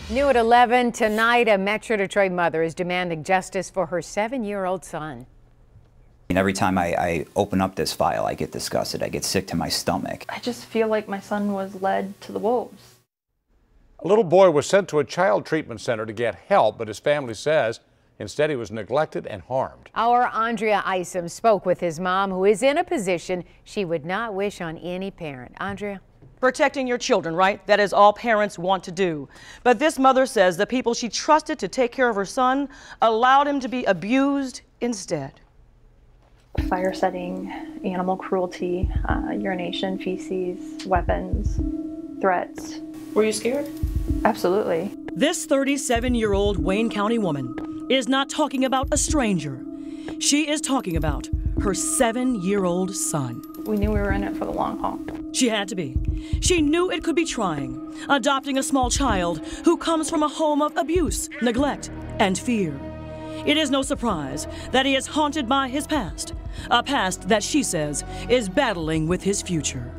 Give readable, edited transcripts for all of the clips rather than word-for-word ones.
New at 11 tonight, a Metro Detroit mother is demanding justice for her 7-year-old son. And every time I open up this file, I get disgusted. I get sick to my stomach. I just feel like my son was led to the wolves. A little boy was sent to a child treatment center to get help, but his family says instead he was neglected and harmed. Our Andrea Isom spoke with his mom, who is in a position she would not wish on any parent. Andrea? Protecting your children, right? That is all parents want to do. But this mother says the people she trusted to take care of her son allowed him to be abused instead. Fire setting, animal cruelty, urination, feces, weapons, threats. Were you scared? Absolutely. This 37-year-old Wayne County woman is not talking about a stranger. She is talking about her 7-year-old son. We knew we were in it for the long haul. She had to be. She knew it could be trying, adopting a small child who comes from a home of abuse, neglect, and fear. It is no surprise that he is haunted by his past, a past that she says is battling with his future.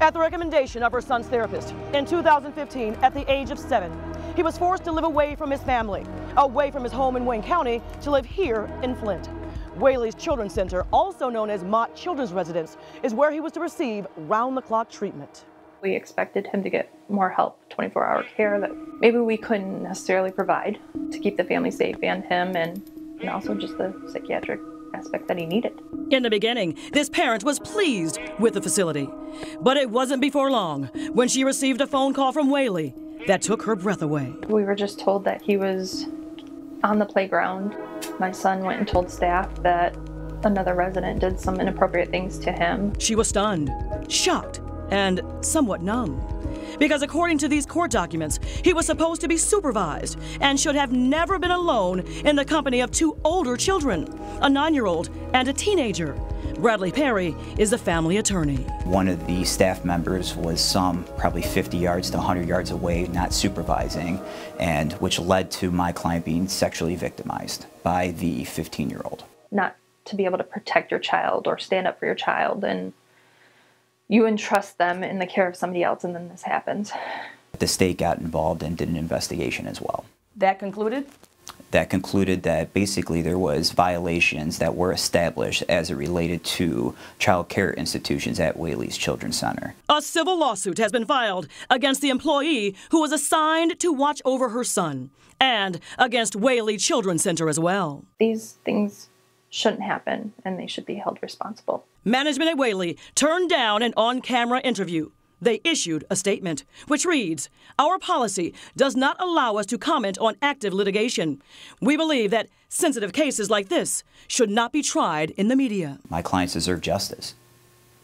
At the recommendation of her son's therapist, in 2015, at the age of 7, he was forced to live away from his family, away from his home in Wayne County, to live here in Flint. Whaley's Children's Center, also known as Mott Children's Residence, is where he was to receive round-the-clock treatment. We expected him to get more help, 24-hour care that maybe we couldn't necessarily provide to keep the family safe and him, and also just the psychiatric aspect that he needed. In the beginning, this parent was pleased with the facility, but it wasn't before long when she received a phone call from Whaley that took her breath away. We were just told that he was on the playground. My son went and told staff that another resident did some inappropriate things to him. She was stunned, shocked, and somewhat numb. Because according to these court documents, he was supposed to be supervised and should have never been alone in the company of 2 older children, a 9-year-old and a teenager. Bradley Perry is the family attorney. One of the staff members was probably 50 yards to 100 yards away, not supervising, and which led to my client being sexually victimized by the 15-year-old. Not to be able to protect your child or stand up for your child, and you entrust them in the care of somebody else, and then this happens. The state got involved and did an investigation as well. That concluded? That concluded that basically there was violations that were established as it related to child care institutions at Whaley's Children's Center. A civil lawsuit has been filed against the employee who was assigned to watch over her son, and against Whaley Children's Center as well. These things shouldn't happen, and they should be held responsible. Management at Whaley turned down an on-camera interview. They issued a statement, which reads, "Our policy does not allow us to comment on active litigation. We believe that sensitive cases like this should not be tried in the media." My clients deserve justice.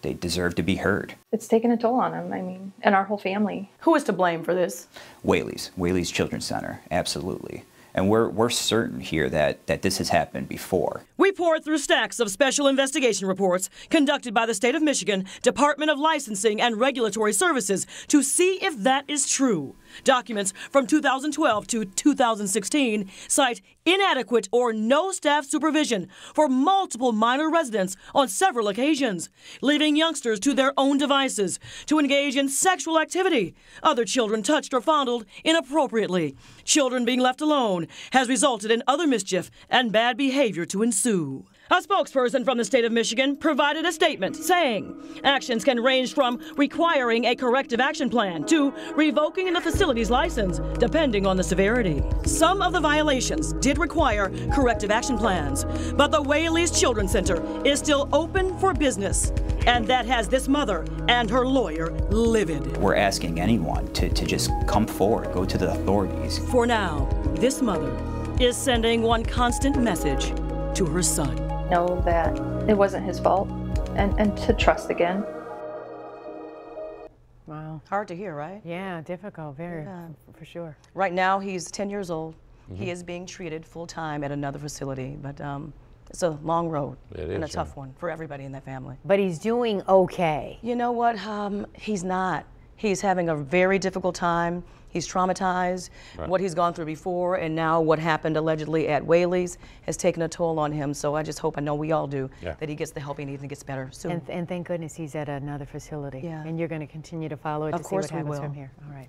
They deserve to be heard. It's taken a toll on him, and our whole family. Who is to blame for this? Whaley's Children's Center, absolutely. And we're certain here that this has happened before. We poured through stacks of special investigation reports conducted by the state of Michigan Department of Licensing and Regulatory Services to see if that is true. Documents from 2012 to 2016 cite inadequate or no staff supervision for multiple minor residents on several occasions, leaving youngsters to their own devices to engage in sexual activity, other children touched or fondled inappropriately. Children being left alone has resulted in other mischief and bad behavior to ensue. A spokesperson from the state of Michigan provided a statement saying actions can range from requiring a corrective action plan to revoking the facility's license, depending on the severity. Some of the violations did require corrective action plans, but the Whaley's Children's Center is still open for business, and that has this mother and her lawyer livid. We're asking anyone to just come forward, go to the authorities. For now, this mother is sending one constant message to her son. Know that it wasn't his fault, and to trust again. Wow. Hard to hear, right? Yeah, difficult, very, for sure. Right now, he's 10 years old. He is being treated full-time at another facility, but it's a long road and a tough one for everybody in that family. But he's doing okay. You know what? He's not. He's having a very difficult time. He's traumatized. Right. What he's gone through before, and now what happened allegedly at Whaley's has taken a toll on him. So I just hope, I know we all do, that he gets the help he needs and gets better soon. And thank goodness he's at another facility. Yeah. And you're going to continue to follow it to see what happens from here. All right.